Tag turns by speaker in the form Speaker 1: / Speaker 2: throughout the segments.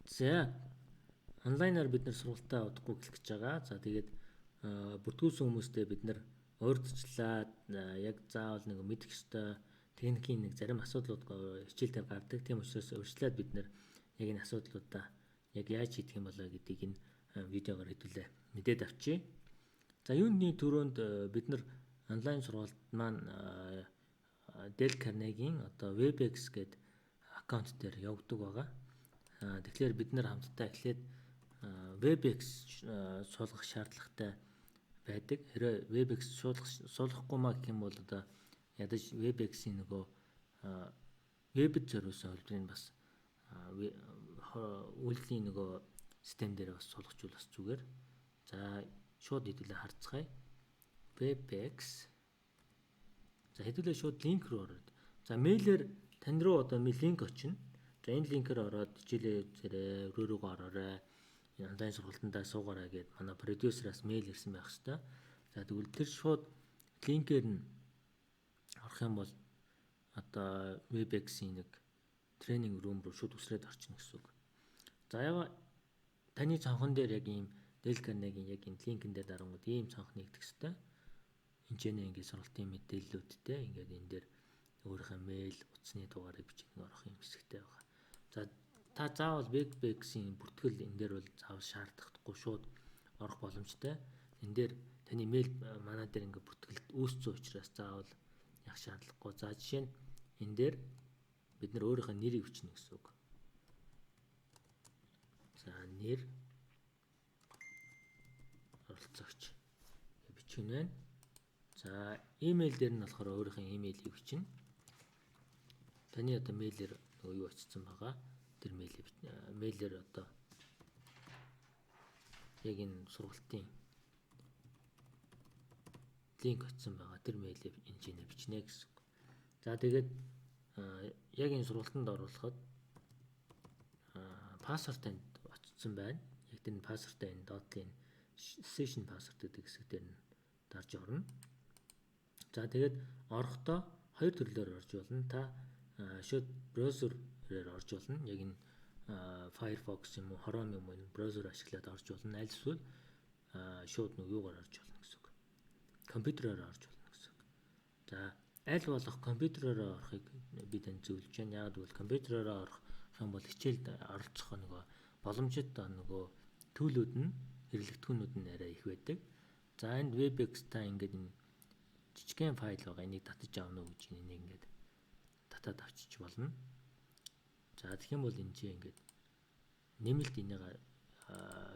Speaker 1: За онлайнаар бид нар сургалтаа удахгүй эхлэх гэж байгаа. За тэгээд бүртгүүлсэн хүмүүстэй бид нар өөрчлөлт яг заавал нэг мэдэх ёстой техникийн нэг зарим асуудлууд хичээл дээр гардаг. Тийм учраас өөрчлөлт бид нар яг энэ асуудлуудаа яг яаж хийх юм болоо гэдгийг энэ видеогоор хэдүүлээ мэдээд авчий. За юуны төрөнд бид нар онлайн сургалт маань Dell Carnegie-ийн одоо WebEx гэдэг аккаунт дээр явагддаг байгаа. Тэгэхээр бид нар хамтдаа эхлээд WebEx суулгах шаардлагатай байдаг. Хэрэв WebEx суулгахгүй маа гэх юм бол одоо ядаж WebEx-ийн нөгөө вебд зориулсан холбооны бас үйлдлийн нөгөө систем дээр бас суулгачвал бас зүгээр. За шууд хэдүүлээ харцгаая. WebEx. За хэдүүлээ шууд линк рүү ороод. За мэйлээр тань руу одоо линк очино. За энэ линкээр ороод хичээлээ үзээрэй, өрөөрөөгөө ороорой. Энэ онлайн сургалтандаа суугаарай гэд манай продюсераас мэйл ирсэн байх хэвээр. За тэгвэл тэр шууд линкээр нь орох юм бол одоо WebEx-ийн нэг тренинг рум руу шууд үсрээд орчихно гэсэн үг. За яга таны цонхон дээр яг ийм Dell Carnegie-ийн яг энэ линкэн дээр дарангууд ийм цонх нэгдэх хэвээр. Энд ингээд сургалтын мэдээллүүдтэй ингээд энэ дээр өөрийнхөө мэйл, утасны дугаарыг бичиж орох юм хэсэгтэй байгаа. За та заавал WebEx-ийн бүртгэл энэ дээр бол заавал шаардлагагүй шууд орох боломжтой. Энэ дээр таны мэйл манай дээр ингээд бүртгэлд үүссэн учраас заавал явах шаардлагагүй. За жишээ нь энэ дээр бид нар өөрийнхөө нэрийг бичнэ гэсэн үг. За нэр оролцогч бичих нь байна. За имэйл дээр нь болохоор өөрийнхөө имэйлийг бичнэ. Таны одоо мэйлээр нөгөө юу очсон байгаа. Тэр мэйлээр одоо яг энэ сургалтын линк очсон байгаа. Тэр мэйлээ энэ чинь бичнэ гэсэн үг. За тэгээд яг энэ сургалтанд оруулахад пассворд танд очсон байна. Яг тэр пассвортаа энэ Dotl-ийн session password гэдэг хэсэг дээр нь дарж орно. За тэгээд орохдоо хоёр төрлөөр орж болно. Та шууд браузерээр орж болно. Яг энэ Firefox юм уу, Chrome юм уу энэ браузер ашиглаад орж болно. Аль эсвэл шууд нэг юугаар орж болно гэсэн үг. Компьютероор орж болно гэсэн үг. За аль болох компьютероор орохыг би танд зөвлөж байна. Яг гэвэл компьютероор орох юм бол хичээлд оролцох нөгөө боломжит нөгөө төлөвлөд нь хэрэглэгдэхүүнүүд нь арай их байдаг. За энд WebEx та ингээд энэ жижигхэн файл байгаа. Энийг татаж авна уу гэж энийг ингээд татаад авчиж болно. За тэгэх юм бол энэ чинь ингээд нэмэлт энийг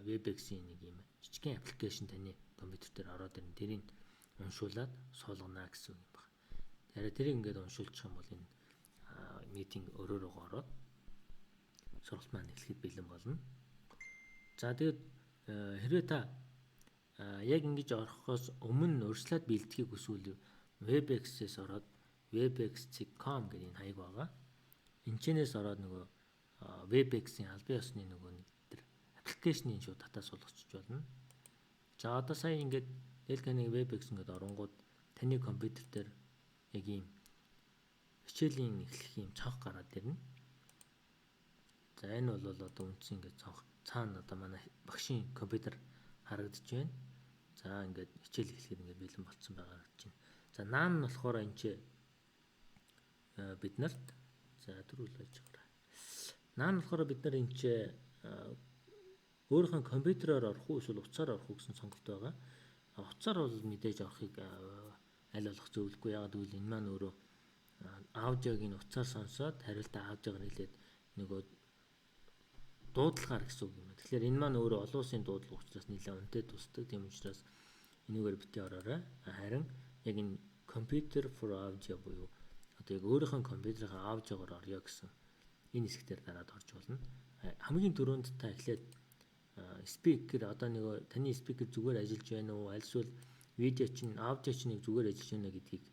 Speaker 1: WebEx-ийн нэг юм жижигхэн аппликейшн таны компьютер дээр ороод ирнэ. Тэрийг уншуулад суулгана гэсэн юм байна. Тэгэхээр тэрийг ингээд уншуулчих юм бол энэ митинг өрөөрөөгөө ороод сургалт маань эхлэхэд бэлэн болно. За тэгээд хэрвээ та яг ингэж орохоос өмнө урьдчилан бэлтгийг хүсвэл WebEx-ээс ороод webex.com гэдэг энэ хаяг байгаа. Энэчнээс ороод нөгөө WebEx-ийн албан ёсны нөгөө нэг тэр аппликейшнийг шууд татаа суулгачих болно. За одоо сая ингээд Dell Carnegie WebEx ингээд оронгууд таны компьютер дээр яг ийм хичээлийн эхлэх ийм цонх гараад ирнэ. За энэ бол одоо үндсэн ингээд цонх цаана одоо манай багшийн компьютер харагдаж байна. За ингээд хичээл эхлэхэд ингээд бэлэн болцсон байгаа гэж байна. За наан нь болохоор энэ ч бид нарт за төрүүлж байгаа. Наан нь болохоор бид нар энэ ч өөрийнхөө компьютероор орох уу эсвэл утсаар орох уу гэсэн сонголт байгаа. Утсаар бол мэдээж орохыг аль болох зөвлөхгүй. Ягаад гэвэл энэ маань өөрөө аудиогийн утсаар сонсоод хариултаа аудиогоор хэлээд нөгөө дуудлагаар гэсэн үг юм. Тэгэхээр энэ маань өөрөө олон улсын дуудлага учраас нэлээд үнэтэй тусдаг. Тийм учраас энэгээр битгий ороорой. Харин яг энэ computer for audio буюу одоо яг өөрийнхөө компьютерийн аудиогоор орё гэсэн энэ хэсгээр дараад орж болно. Хамгийн түрүүнд та эхлээд спикер одоо нэг таны спикер зүгээр ажиллаж байна уу? Аль эсвэл видео чинь аудио чинь зүгээр ажиллаж байна гэдгийг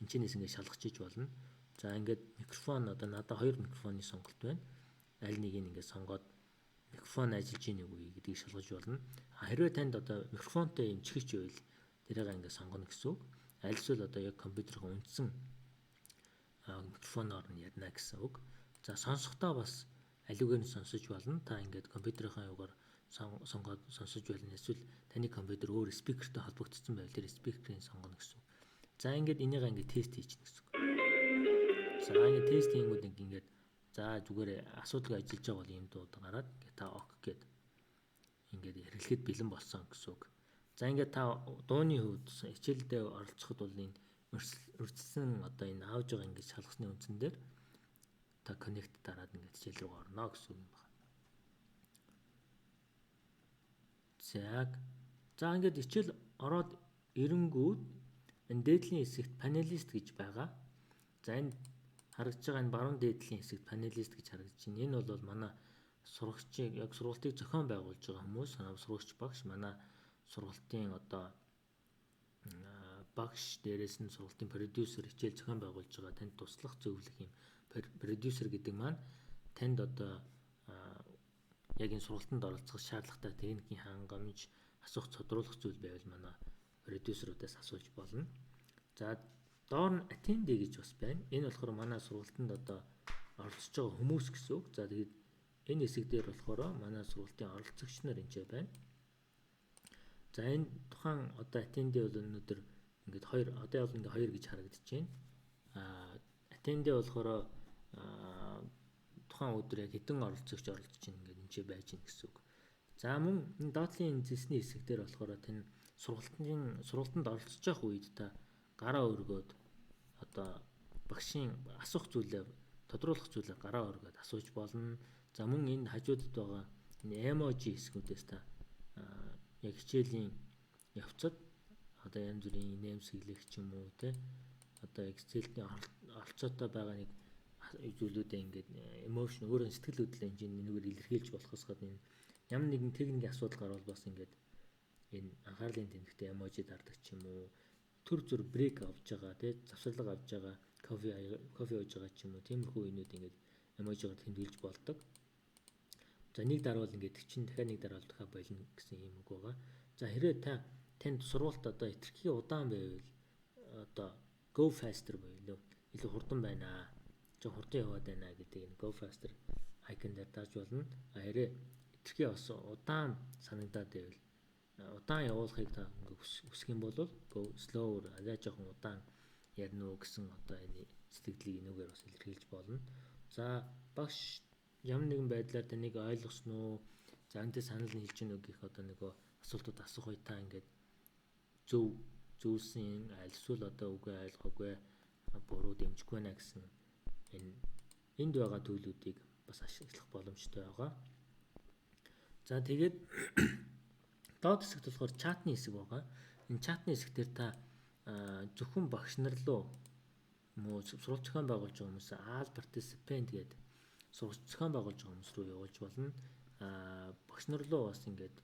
Speaker 1: энэчнээс ингээд шалгachиж болно. За ингээд микрофон одоо надад хоёр микрофоны сонголт байна. Аль нэгийг ингээд сонгоод микрофон ажиллаж ийн үгүй гэдгийг шалгаж болно. Хэрвээ танд одоо микрофонтой юм чихэж байвал тэрийг ингээд сонгоно гэсэн үг. Аль эсвэл одоо яг компьютерын үндсэн микрофоноор нь ярина гэсэн үг. За сонсохдоо бас аливаар нь сонсож болно. Та ингээд компьютерийнхаа юугаар сонгоод сонсож болно. Эсвэл таны компьютер өөр спикертэй холбогдсон байвал тэр спикерийг сонгоно гэсэн. За ингээд энийг ингээд тест хийж гэнэ гэсэн. За ингээд тест хийнгүүд ингээд за зүгээр асуудал ажиллаж байгаа бол ийм дууд гараад ингээд та ок гэд ингээд хэрэглэхэд бэлэн болсон гэсэн үг. За ингээд та дууны хувьд хичээлдээ оролцоход бол энэ өрсөлдсөн одоо энэ аавж байгаа ингээд шалгасны үндсэн дээр та connect дараад ингээд хичээл рүү орно гэсэн үг юм байна. За ингээд хичээл ороод эрэнгүүд энэ дээдлийн хэсэгт панелист гэж байгаа. За энэ харагдж байгаа энэ баруун дээдлийн хэсэгт панелист гэж харагдаж байна. Энэ бол манай сурагчийг яг сургалтыг зохион байгуулж байгаа хүмүүс, сурагч багш манай сургалтын одоо багш дээрээс нь сургалтын продюсер хичээл зохион байгуулж байгаа танд туслах зөвлөх юм продюсер гэдэг маань танд одоо яг энэ сургалтанд оролцох шаардлагатай техникийн хангамж асуух тодруулах зүйл байвал манай продюсеруудаас асууж болно. За доор нь attendee гэж бас байна. Энэ болохоор манай сургалтанд одоо оролцож байгаа хүмүүс гэсэн үг. За тэгээд энэ хэсэг дээр болохоор манай сургалтын оролцогч нар энэ байна. За энэ тухайн одоо attendee бол өнөөдөр ингээд 2 одоо бол ингээд 2 гэж харагдаж байна. Attendee болохоор тухайн өдөр яг хэдэн оролцогч оролцож байна ингээд энэ байж гин гэсэн үг. За мөн энэ доотлын зэсний хэсэг дээр болохоор тань сургалтанд оролцож явах үед та гараа өргөөд одоо багшийн асуух зүйлээ тодруулах зүйлээ гараа өргөөд асууж болно. За мөн энэ хажуудад байгаа энэ эможи хэсгүүдээс та яг хичээлийн явцад одоо янз бүрийн нэмсэглэх ч юм уу те одоо Excel-ийн оролцоотой байгаа нэг зүйлүүдээ ингээд emotion өөрийн сэтгэл хөдлөлийн хэмжээгээр илэрхийлж болохоос гадна ямар нэгэн техникийн асуудал гарвал бас ингээд энэ анхаарлын тэмдэгтээ эможи дардаг ч юм уу төр зүр брейк авч байгаа те завсарлага авч байгаа кофе ууж байгаа ч юм уу тиймэрхүү юмнууд ингээд эможигаар тэмдэглэж болдог. За нэг дарвал ингээд чинь дахиад нэг дарвал дахиад болно гэсэн юм үг байгаа. За хэрэг танд сурвалт одоо хэтэрхий удаан байвал одоо go faster буюу илүү хурдан байна аа. Жоо хурдан яваад байна гэдэг энэ go faster icon дээр тааж болно. Хэрэг хэтэрхий бас удаан санагдаад байвал удаан явуулахыг та хүсэх юм бол go slower арай жоохон удаан ярина уу гэсэн одоо энэ сэтгэлийг энүүгээр бас илэрхийлж болно. За багш ямар нэгэн байдлаар таныг ойлгосон уу? За энэтэй санал нь хэлж гэнэ үгийнх одоо нөгөө асуултууд асуух үе та ингээд зөвсөн альсвал одоо үгүй ойлгоогүй буруу дэмжихгүй байна гэсэн энд байгаа төлөвлөлтийг бас ашиглах боломжтой байгаа. За тэгээд доод хэсэгт болохоор чатны хэсэг байгаа. Энэ чатны хэсэг дээр та зөвхөн багш нар руу муу сурвалж зохион байгуулж байгаа хүмүүс all participant гэдэг сурвалж зохион байгуулж байгаа хүмүүс рүү явуулж болно. Багш нар руу бас ингээд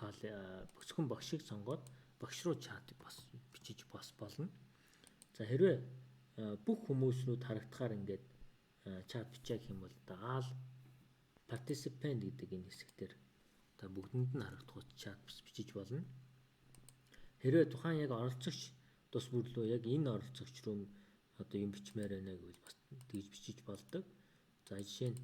Speaker 1: зөвхөн багшийг сонгоод багш руу чат бас бичиж бас болно. За хэрвээ бүх хүмүүсрүүд харагдахаар ингээд чат бичээх юм бол та all participant гэдэг энэ хэсгээр та бүгдэнд нь харагдах чат бичиж болно. Хэрвээ тухайн яг оролцогч тус бүрлөө яг энэ оролцогч руу одоо юм бичмээр байна гэвэл бас тэгж бичиж болдог. За жишээ нь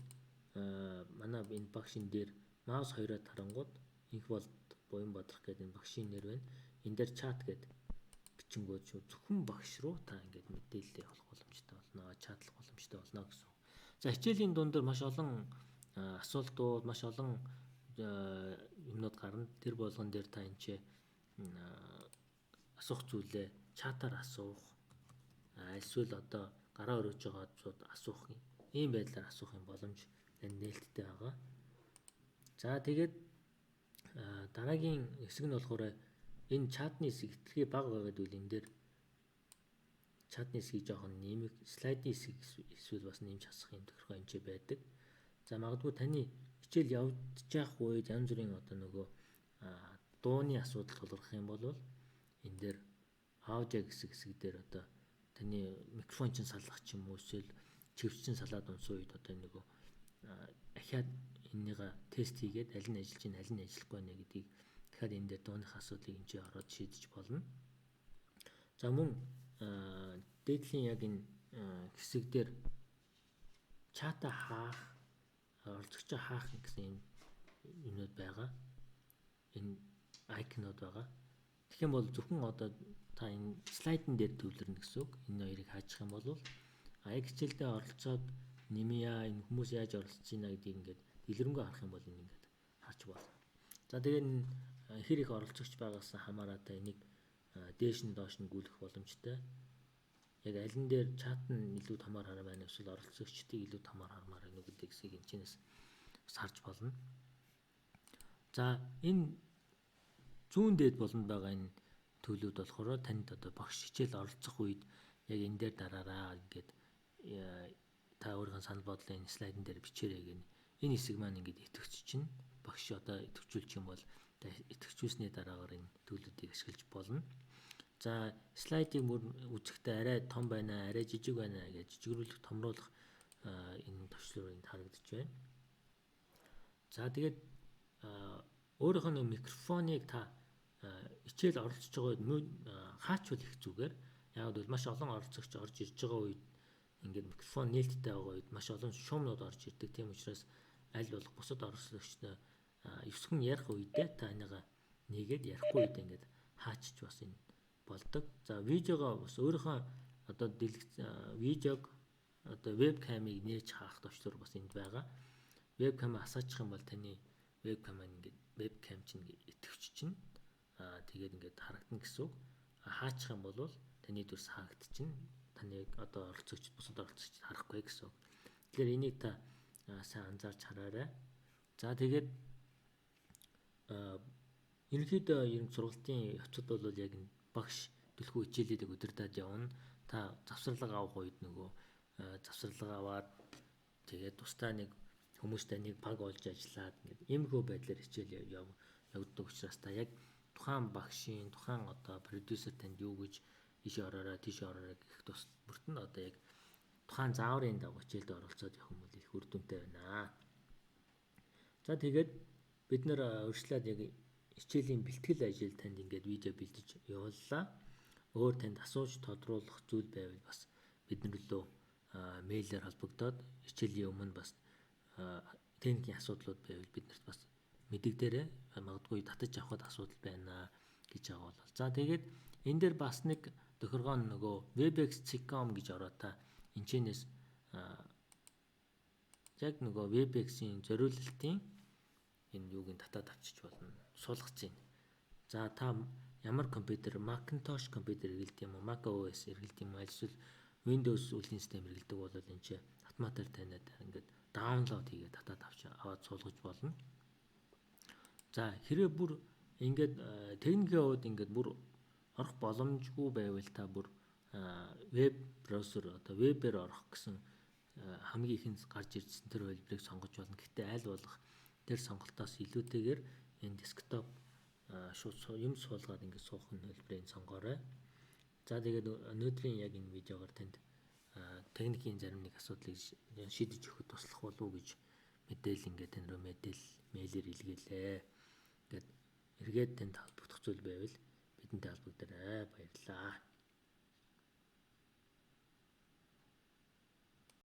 Speaker 1: манай энэ багшин дээр маус хоёроо тарангууд инх бол буян бодлох гэдэг энэ багшийн нэр байна. Энэ дээр чат гэдэг бичингүүд зөвхөн багш руу та ингээд мэдээлэл явуулах боломжтой болно, чатлах боломжтой болно гэсэн. За хичээлийн дундор маш олон асуултууд, маш олон юмнууд гарна. Тэр болгон дээр та энэ асуух зүйлээ чатаар асуух, эсвэл одоо гараа өрөөж байгаа шууд асуух ийм байдлаар асуух юм боломж нээлттэй байгаа. За тэгээд дараагийн хэсэг нь болохоор энэ чатны хэсэг хэтэрхий бага байгаа гэдэг энэ дээр чатны хэсгийг жоохон нэмэх, слайдын хэсэг эсвэл бас нэмж хасах юм тохиргоо энэ байдаг. За магадгүй таны хичээл явж явах үед янз бүрийн одоо нөгөө дууны асуудал тулгарх юм бол энэ дээр аудио хэсэг дээр одоо таны микрофон чинь салгах ч юм уу эсвэл чивч чинь салаад унсан үед одоо нөгөө ахиад энэнийг тест хийгээд аль нь ажиллаж байна, аль нь ажиллахгүй байна гэдгийг дахиад энэ дээр дууных асуудлыг энэ ороод шийдэж болно. За мөн дээдлийн яг энэ хэсэг дээр чата хаах, оролцогчоо хаах гэсэн юмнууд байгаа. Энэ айконууд байгаа. Тэгэх юм бол зөвхөн одоо та энэ слайдн дээр төвлөрнө гэсэн үг. Энэ хоёрыг хаачих юм бол яг хичээлдээ оролцоод нэмья энэ хүмүүс яаж оролцож байна гэдгийг ингээд дэлгэрэнгүй харах юм бол энэ ингээд харж болно. За тэгээд хэр их оролцогч байгаас хамаараа та энийг дээш нь доош нь гүйлгэх боломжтой. Яг аль нь дээр чат нь илүү томоор хараа байна эсвэл оролцогчдыг илүү томоор хармаар байна уу гэдгийг энэчнээс бас харж болно. За энэ зүүн дээд болонд байгаа энэ төлөвүүд болохоор танд одоо багш хичээл оролцох үед яг энэ дээр дараараа ингээд та өөрийнхөө санал бодлоо энэ слайдн дээр бичээрэй гэнэ. Энэ хэсэг маань ингээд идэвхжиж чинь багш одоо идэвхжүүлчих юм бол идэвхжүүлсний дараагаар энэ төлөвүүдийг ашиглаж болно. За слайдыг үзэхдээ арай том байна, арай жижиг байна гэж жижигрүүлэх, томруулах энэ төвчлөрөнд харагдаж байна. За тэгээд өөрийнхөө нэг микрофоныг та хичээл оролцож байгаа үед хаачвал их зүгээр. Яг бол маш олон оролцогч орж ирж байгаа үед ингээд микрофон нээлттэй байгаа үед маш олон шуумнууд орж ирдэг. Тийм учраас аль болох бусад оролцогчтой 9 хүн ярих үедээ та энийг нэгээд ярихгүй үед ингээд хаачиж бас энэ болдог. За видеогоо бас өөрийнхөө одоо видеог одоо вебкамыг нээж хаах төвчлөр бас энд байгаа. Вебкам асаачих юм бол таны вебкам ингээд вебкам чинь идэвхжиж чинь тэгээд ингээд харагдана гэсэн үг. Хаачих юм бол таны дүрс хаагдчихна. Таныг одоо оролцогчд бусад оролцогчд харахгүй гэсэн үг. Тэгэхээр энийг та сайн анзаарч хараарай. За тэгээд ерөнхийдөө ерөн сургалтын явцад бол яг багш түлхүү хичээлүүдийг удирдах явна. Та завсарлага авах үед нөгөө завсарлага аваад тэгээд тусдаа нэг хүмүүстэй нэг баг олж ажиллаад ингээд иймэрхүү байдлаар хичээл явагддаг учраас та яг тухайн багшийн тухайн одоо продюсер танд юу гэж ийшээ ороорой тийшээ ороорой гэх тус бүртэн одоо яг тухайн зааврын дагуу хичээлд оролцоод явах юм бол их үр дүнтэй байна. За тэгээд бид нэр өршлөөд яг хичээлийн бэлтгэл ажил танд ингээд видео бэлдэж явууллаа. Өөр танд асууж тодруулах зүйл байвал бас бидний лөө мэйлээр холбогдоод хичээлийн өмнө бас техникийн асуудлууд байвал биднэрт бас мэдэгдээрэй. Магадгүй татаж авахд асуудал байна гэж байгаа бол. За тэгээд энэ дээр бас нэг тохиргоо нөгөө webex.com гэж ороо та энэчнээс яг нөгөө webex-ийн зориулалтын энэ юуг нь татаад авчиж болно. Суулгацیں۔ За та ямар компьютер, Macintosh компьютер хэрэглэдэг юм уу, Mac OS хэрэглэдэг юм уу, эсвэл Windows үеийн систем хэрэглэдэг бол энэ чинь автоматар танад ингээд даунлоод хийгээд татаад аваад суулгаж болно. За хэрвээ бүр ингээд техникийн хувьд ингээд бүр орох боломжгүй байвал та бүр веб браузер одоо вебээр орох гэсэн хамгийн ихэнд гарч ирсэн тэр хэлбэрийг сонгож болно. Гэхдээ аль болох тэр сонголтоос илүүтэйгээр энэ десктоп шууд юм суулгаад ингээд суух хэлбэрийг сонгоорой. За тэгээд өнөөдрийн яг энэ видеогоор танд техникийн зарим нэг асуудлыг шийдэж өгөхөд туслах болов уу гэж мэдээлэл ингээд тань руу мэйлээр илгээлээ. Ингээд эргээд танд холбогдох зүйл байвал бидэнтэй холбогдорой. Баярлалаа.